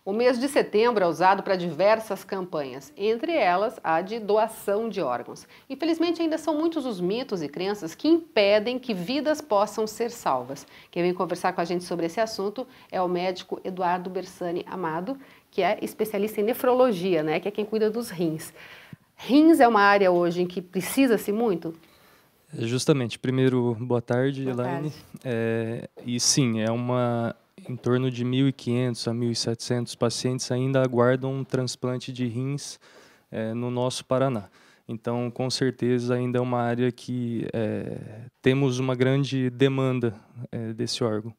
O mês de setembro é usado para diversas campanhas, entre elas a de doação de órgãos. Infelizmente, ainda são muitos os mitos e crenças que impedem que vidas possam ser salvas. Quem vem conversar com a gente sobre esse assunto é o médico Eduardo Bersani Amado, que é especialista em nefrologia, né, que é quem cuida dos rins. Rins é uma área hoje em que precisa-se muito? Justamente, primeiro, boa tarde, Boa Elaine. tarde. E sim, em torno de 1.500 a 1.700 pacientes ainda aguardam um transplante de rins no nosso Paraná. Então, com certeza, ainda é uma área que temos uma grande demanda desse órgão.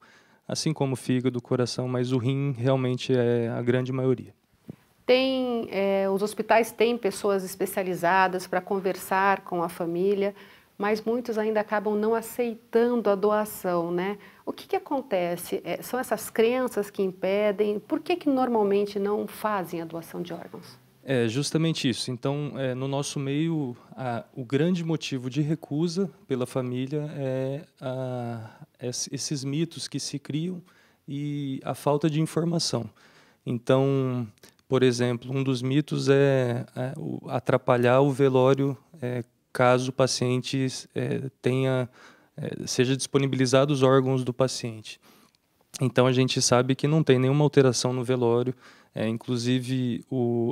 Assim como o fígado, o coração, mas o rim realmente é a grande maioria. Os hospitais têm pessoas especializadas para conversar com a família, mas muitos ainda acabam não aceitando a doação, né? O que acontece? São essas crenças que impedem? Por que normalmente não fazem a doação de órgãos? É justamente isso. Então, no nosso meio, o grande motivo de recusa pela família esses mitos que se criam e a falta de informação. Então, por exemplo, um dos mitos é atrapalhar o velório caso o paciente seja disponibilizado os órgãos do paciente. Então a gente sabe que não tem nenhuma alteração no velório, inclusive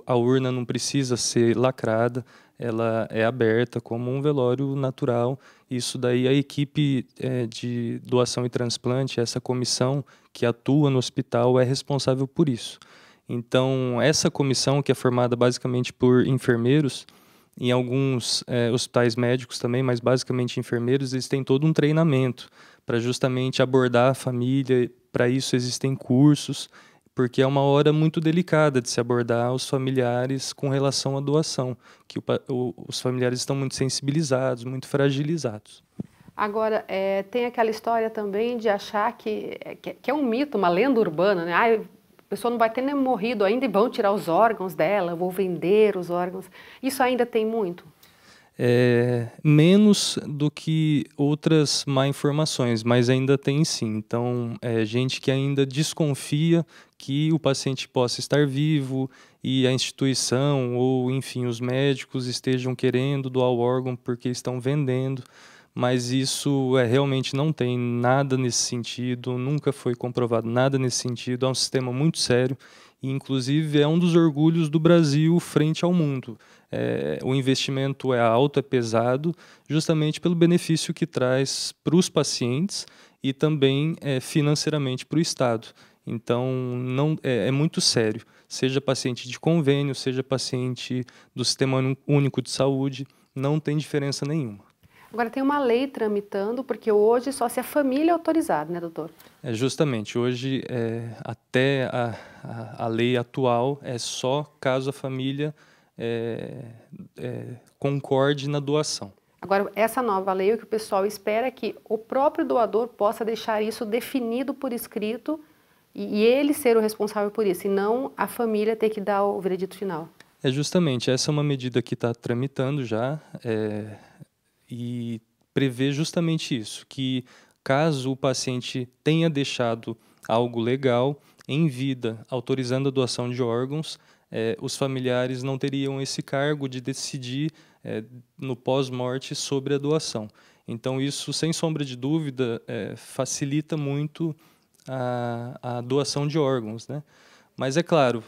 a urna não precisa ser lacrada, ela é aberta como um velório natural. Isso daí a equipe de doação e transplante, essa comissão que atua no hospital é responsável por isso. Então essa comissão, que é formada basicamente por enfermeiros, em alguns hospitais médicos também, mas basicamente enfermeiros, eles têm todo um treinamento para justamente abordar a família. Para isso existem cursos, porque é uma hora muito delicada de se abordar os familiares com relação à doação, que os familiares estão muito sensibilizados, muito fragilizados. Agora, tem aquela história também de achar que é um mito, uma lenda urbana, né? A pessoa não vai ter nem morrido ainda e vão tirar os órgãos dela, vou vender os órgãos. Isso ainda tem muito? Menos do que outras má informações, mas ainda tem sim. Então, gente que ainda desconfia que o paciente possa estar vivo e a instituição ou, enfim, os médicos estejam querendo doar o órgão porque estão vendendo, mas isso realmente não tem nada nesse sentido, nunca foi comprovado nada nesse sentido. É um sistema muito sério e, inclusive, é um dos orgulhos do Brasil frente ao mundo. O investimento é alto, é pesado, justamente pelo benefício que traz para os pacientes e também financeiramente para o Estado. Então, não, é muito sério. Seja paciente de convênio, seja paciente do Sistema Único de Saúde, não tem diferença nenhuma. Agora, tem uma lei tramitando, porque hoje só se a família é autorizada, né, doutor? Justamente, hoje, até a lei atual, é só caso a família concorde na doação. Agora, essa nova lei, o que o pessoal espera é que o próprio doador possa deixar isso definido por escrito e ele ser o responsável por isso, e não a família ter que dar o veredito final. Justamente, essa é uma medida que está tramitando já e prevê justamente isso, que caso o paciente tenha deixado algo legal em vida, autorizando a doação de órgãos, os familiares não teriam esse cargo de decidir no pós-morte sobre a doação. Então, isso, sem sombra de dúvida, facilita muito a doação de órgãos, né? Mas, é claro,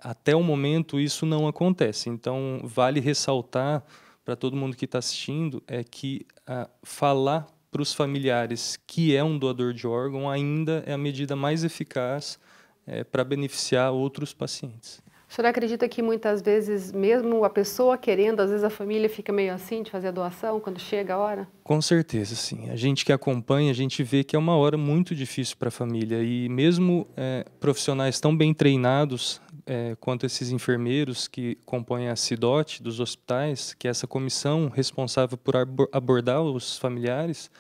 até o momento isso não acontece. Então, vale ressaltar para todo mundo que está assistindo que falar para os familiares que é um doador de órgão ainda é a medida mais eficaz para beneficiar outros pacientes. O senhor acredita que muitas vezes, mesmo a pessoa querendo, às vezes a família fica meio assim de fazer a doação quando chega a hora? Com certeza, sim. A gente que acompanha, a gente vê que é uma hora muito difícil para a família. E mesmo profissionais tão bem treinados quanto esses enfermeiros que compõem a CIDOT dos hospitais, que é essa comissão responsável por abordar os familiares,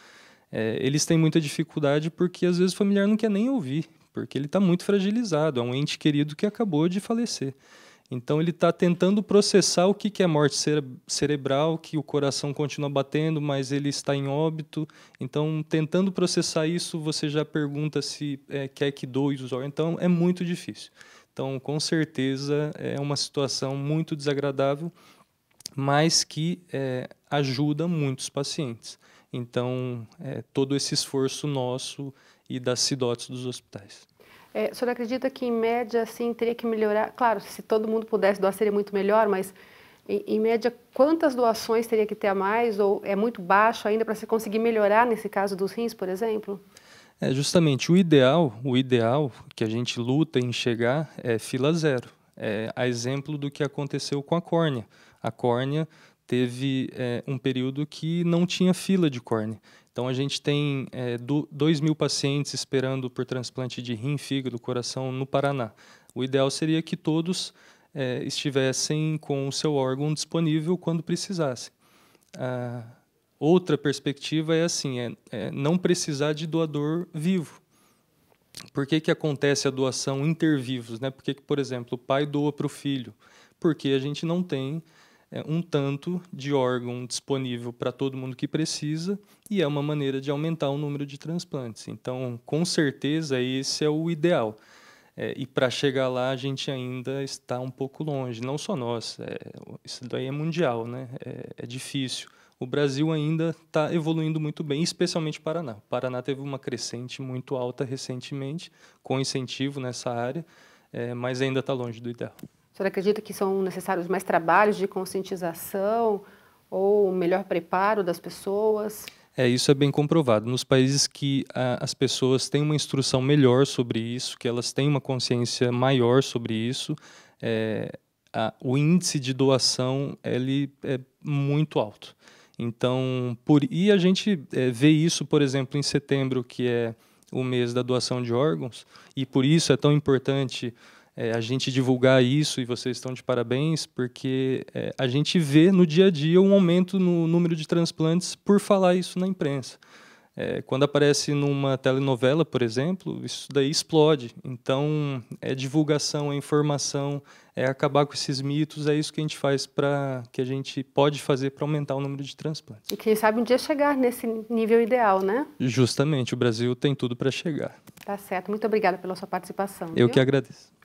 eles têm muita dificuldade porque às vezes o familiar não quer nem ouvir, porque ele está muito fragilizado, é um ente querido que acabou de falecer. Então ele está tentando processar o que é morte cerebral, que o coração continua batendo, mas ele está em óbito. Então, tentando processar isso, você já pergunta se quer que doe os órgãos. Então, é muito difícil. Então, com certeza, é uma situação muito desagradável, mas que ajuda muitos pacientes. Então, todo esse esforço nosso e das CIDOTs dos hospitais. O senhor acredita que, em média, assim, teria que melhorar? Claro, se todo mundo pudesse doar seria muito melhor, mas, em média, quantas doações teria que ter a mais? Ou é muito baixo ainda para se conseguir melhorar, nesse caso dos rins, por exemplo? Justamente, o ideal que a gente luta em chegar é fila zero. A exemplo do que aconteceu com a córnea. A córnea teve um período que não tinha fila de córnea. Então, a gente tem 2.000 pacientes esperando por transplante de rim, fígado, coração no Paraná. O ideal seria que todos estivessem com o seu órgão disponível quando precisassem. Outra perspectiva é assim, não precisar de doador vivo. Por que acontece a doação intervivos, né? Por que, por exemplo, o pai doa para o filho? Porque a gente não tem um tanto de órgão disponível para todo mundo que precisa e é uma maneira de aumentar o número de transplantes. Então, com certeza, esse é o ideal. E para chegar lá, a gente ainda está um pouco longe. Não só nós, isso daí é mundial, né? É difícil. O Brasil ainda está evoluindo muito bem, especialmente o Paraná. O Paraná teve uma crescente muito alta recentemente, com incentivo nessa área, mas ainda está longe do ideal. O senhor acredita que são necessários mais trabalhos de conscientização ou melhor preparo das pessoas? Isso é bem comprovado. Nos países que as pessoas têm uma instrução melhor sobre isso, que elas têm uma consciência maior sobre isso, o índice de doação ele é muito alto. Então, e a gente vê isso, por exemplo, em setembro, que é o mês da doação de órgãos, e por isso é tão importante a gente divulgar isso, e vocês estão de parabéns, porque a gente vê no dia a dia um aumento no número de transplantes por falar isso na imprensa. Quando aparece numa telenovela, por exemplo, isso daí explode. Então, divulgação, informação, acabar com esses mitos, é isso que a gente faz que a gente pode fazer para aumentar o número de transplantes. E quem sabe um dia chegar nesse nível ideal, né? Justamente, o Brasil tem tudo para chegar. Tá certo. Muito obrigada pela sua participação. Eu que agradeço.